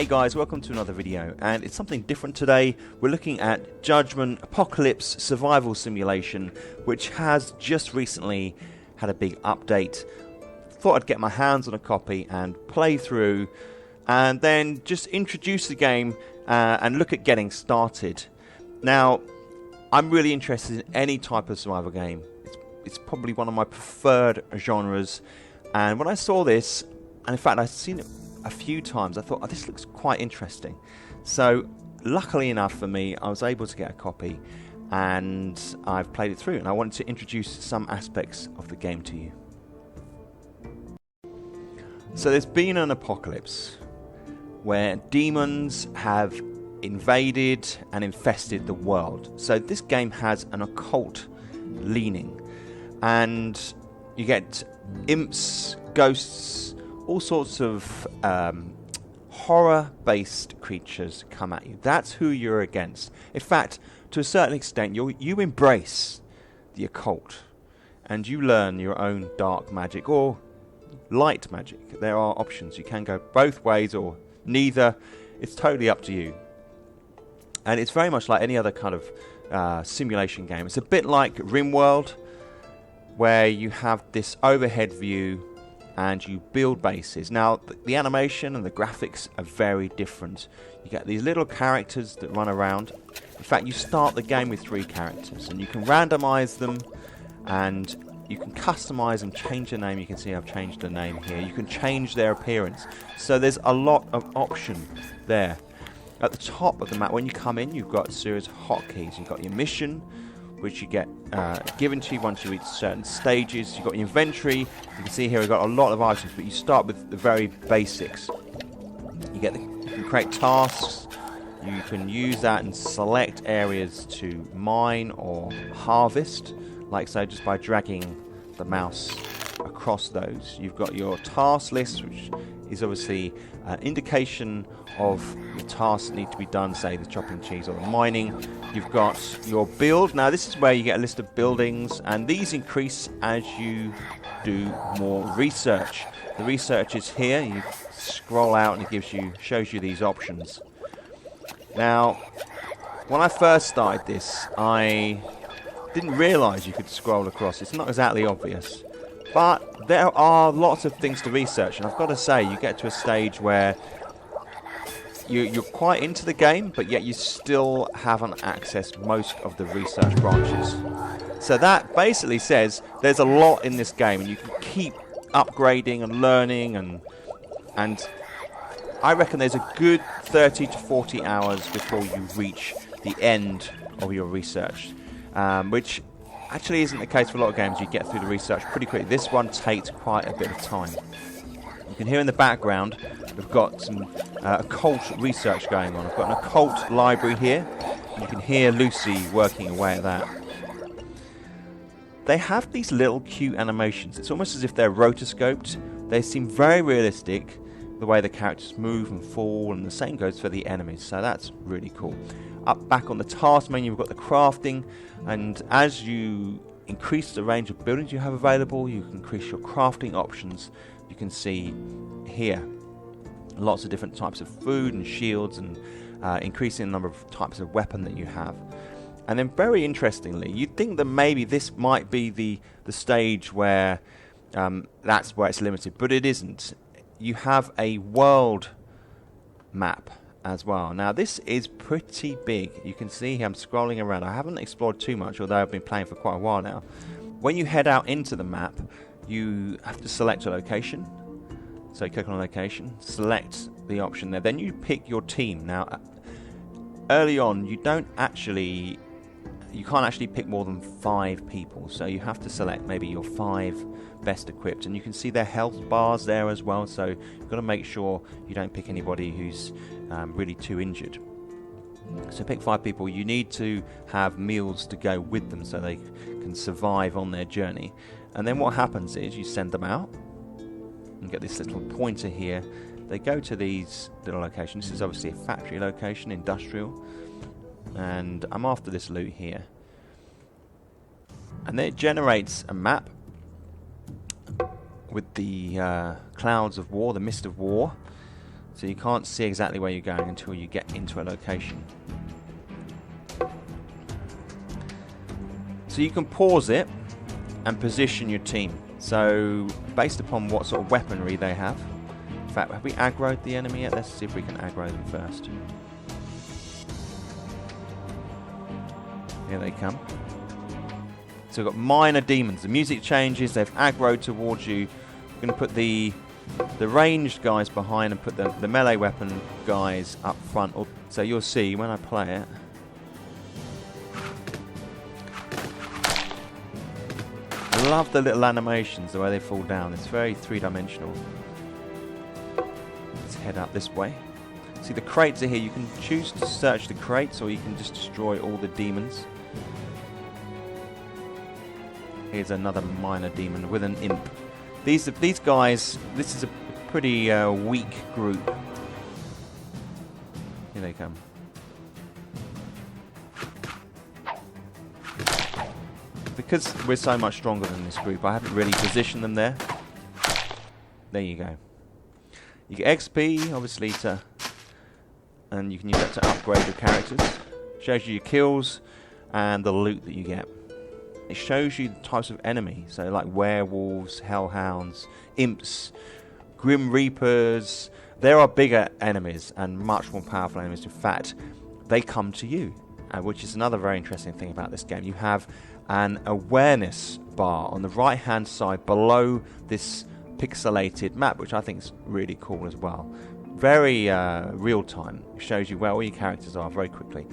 Hey guys, welcome to another video, and it's something different today. We're looking at Judgement Apocalypse Survival Simulation, which has just recently had a big update. Thought I'd get my hands on a copy and play through, and then just introduce the game and look at getting started. Now, I'm really interested in any type of survival game. It's probably one of my preferred genres, and when I saw this, and in fact I've seen it a few times, I thought, oh, this looks quite interesting. So luckily enough for me, I was able to get a copy and I've played it through, and I wanted to introduce some aspects of the game to you. So there's been an apocalypse where demons have invaded and infested the world. So this game has an occult leaning, and you get imps, ghosts, all sorts of horror-based creatures come at you. That's who you're against. In fact, to a certain extent, you embrace the occult, and you learn your own dark magic or light magic. There are options. You can go both ways or neither. It's totally up to you. And it's very much like any other kind of simulation game. It's a bit like RimWorld, where you have this overhead view and you build bases. Now, the animation and the graphics are very different. You get these little characters that run around. In fact, you start the game with 3 characters, and you can randomize them, and you can customize and change the name. You can see I've changed the name here. You can change their appearance. So there's a lot of option there. At the top of the map, when you come in, you've got a series of hotkeys. You've got your mission, which you get given to you once you reach certain stages. You've got your inventory. You can see here we've got a lot of items, but you start with the very basics. You can create tasks. You can use that and select areas to mine or harvest, like so, just by dragging the mouse across those. You've got your task list, which is obviously an indication of the tasks that need to be done, say the chopping cheese or the mining. You've got your build. Now this is where you get a list of buildings, and these increase as you do more research. The research is here. You scroll out and it shows you these options. Now, when I first started this, I didn't realise you could scroll across. It's not exactly obvious, but there are lots of things to research, and I've got to say, you get to a stage where you're quite into the game, but yet you still haven't accessed most of the research branches. So that basically says there's a lot in this game, and you can keep upgrading and learning, and I reckon there's a good 30 to 40 hours before you reach the end of your research, which actually isn't the case for a lot of games. You get through the research pretty quickly. This one takes quite a bit of time. You can hear in the background we've got some occult research going on. I've got an occult library here. You can hear Lucy working away at that. They have these little cute animations. It's almost as if they're rotoscoped. They seem very realistic, the way the characters move and fall, and the same goes for the enemies, so that's really cool. Up back on the task menu, we've got the crafting, and as you increase the range of buildings you have available, you can increase your crafting options. You can see here lots of different types of food and shields, and increasing the number of types of weapon that you have. And then very interestingly, you'd think that maybe this might be the stage where that's where it's limited, but it isn't. You have a world map as well. Now this is pretty big. You can see here I'm scrolling around. I haven't explored too much, although I've been playing for quite a while now. When you head out into the map, you have to select a location. So you click on a location, select the option there, then you pick your team. Now early on you can't actually pick more than 5 people, so you have to select maybe your 5 best equipped, and you can see their health bars there as well, so you've got to make sure you don't pick anybody who's really too injured. So pick 5 people. You need to have meals to go with them so they can survive on their journey. And then what happens is you send them out and get this little pointer here. They go to these little locations. This is obviously a factory location, industrial, and I'm after this loot here. And then it generates a map with the clouds of war, the mist of war, So you can't see exactly where you're going until you get into a location. So you can pause it and position your team. So based upon what sort of weaponry they have. In fact, have we aggroed the enemy yet? Let's see if we can aggro them first. Here they come. So we've got minor demons. The music changes. They've aggroed towards you. We're going to put the ranged guys behind and put the melee weapon guys up front. So you'll see when I play it. I love the little animations, the way they fall down. It's very three-dimensional. Let's head up this way. See, the crates are here. You can choose to search the crates, or you can just destroy all the demons. Here's another minor demon with an imp. These guys, this is a pretty weak group. Here they come. Because we're so much stronger than this group, I haven't really positioned them there. There you go. You get XP, obviously, and you can use that to upgrade your characters. Shows you your kills and the loot that you get. It shows you the types of enemy, so like werewolves, hellhounds, imps, grim reapers. There are bigger enemies and much more powerful enemies. In fact, they come to you, which is another very interesting thing about this game. You have an awareness bar on the right hand side below this pixelated map, which I think is really cool as well. Very real time. It shows you where all your characters are very quickly.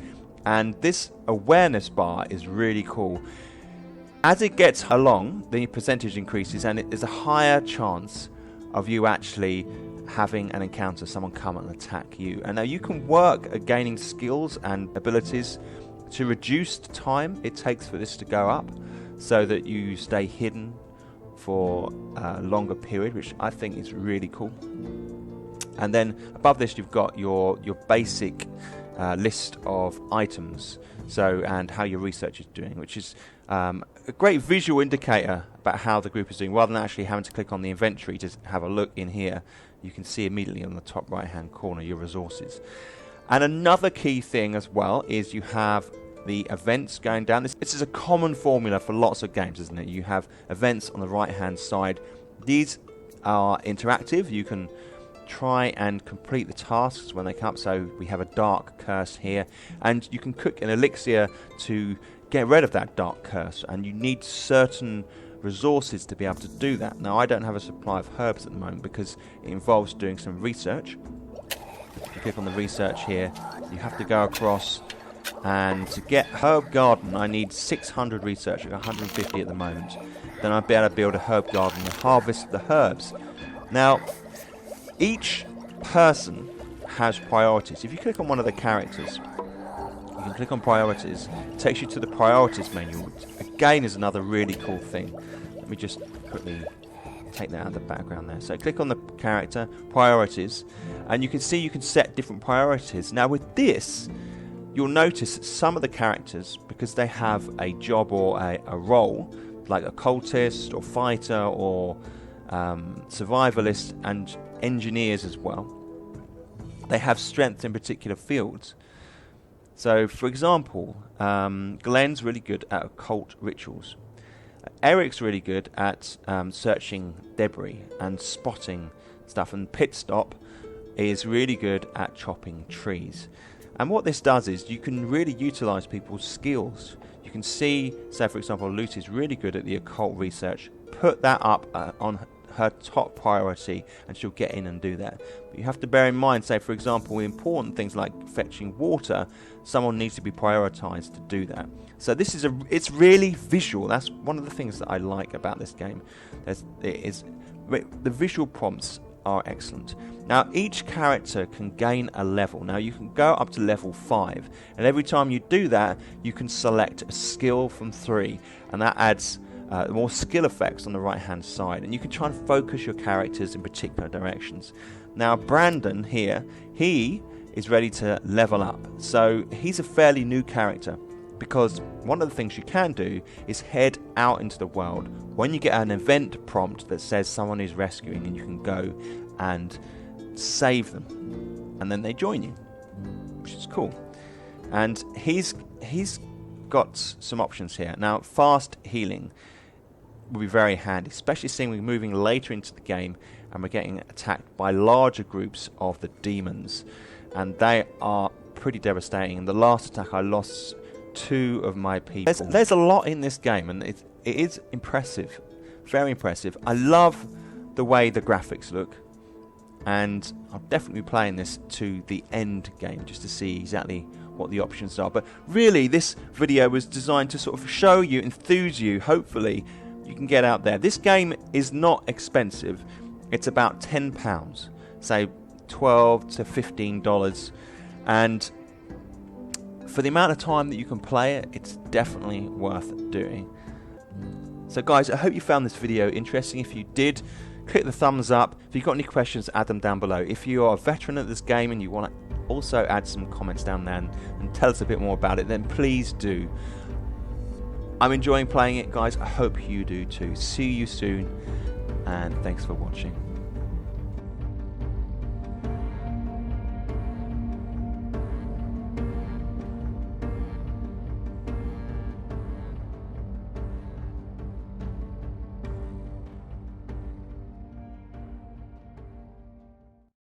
And this awareness bar is really cool. As it gets along, the percentage increases, and there's a higher chance of you actually having an encounter, someone come and attack you. And now you can work at gaining skills and abilities to reduce the time it takes for this to go up, so that you stay hidden for a longer period, which I think is really cool. And then above this, you've got your basic list of items, and how your research is doing, which is a great visual indicator about how the group is doing. Rather than actually having to click on the inventory to have a look in here, you can see immediately on the top right hand corner your resources. And another key thing as well is you have the events going down. This is a common formula for lots of games, isn't it? You have events on the right hand side. These are interactive. You can try and complete the tasks when they come up. So we have a dark curse here, and you can cook an elixir to get rid of that dark curse, and you need certain resources to be able to do that. Now, I don't have a supply of herbs at the moment because it involves doing some research. If you click on the research here, you have to go across, and to get herb garden I need 600 research. I've got 150 at the moment. Then I'll be able to build a herb garden and harvest the herbs. Now, each person has priorities. If you click on one of the characters, you can click on priorities. It takes you to the priorities menu, which again is another really cool thing. Let me just quickly take that out of the background there. So click on the character, priorities, and you can see you can set different priorities. Now with this, you'll notice that some of the characters, because they have a job or a role, like a cultist or fighter or survivalist and engineers as well, they have strength in particular fields. So, for example, Glenn's really good at occult rituals. Eric's really good at searching debris and spotting stuff. And Pitstop is really good at chopping trees. And what this does is you can really utilize people's skills. You can see, say for example, Lucy's really good at the occult research. Put that up on her top priority and she'll get in and do that. But you have to bear in mind, say for example, important things like fetching water, someone needs to be prioritized to do that. So this is it's really visual. That's one of the things that I like about this game. The visual prompts are excellent. Now each character can gain a level. Now you can go up to level 5, and every time you do that you can select a skill from 3, and that adds more skill effects on the right hand side, and you can try and focus your characters in particular directions. Now Brandon here, he is ready to level up, so he's a fairly new character, because one of the things you can do is head out into the world when you get an event prompt that says someone is rescuing, and you can go and save them, and then they join you, which is cool. And he's got some options here. Now, fast healing will be very handy, especially seeing we're moving later into the game and we're getting attacked by larger groups of the demons, and they are pretty devastating. In the last attack, I lost 2 of my people. There's a lot in this game, and it is impressive, very impressive. I love the way the graphics look, and I'll definitely be playing this to the end game just to see exactly what the options are. But really, this video was designed to sort of show you, enthuse you. Hopefully you can get out there. This game is not expensive. It's about £10, say $12 to $15, and for the amount of time that you can play it, it's definitely worth doing. So guys, I hope you found this video interesting. If you did, click the thumbs up. If you've got any questions, add them down below. If you are a veteran at this game and you want to also add some comments down there and tell us a bit more about it, then please do. I'm enjoying playing it, guys. I hope you do too. See you soon, and thanks for watching.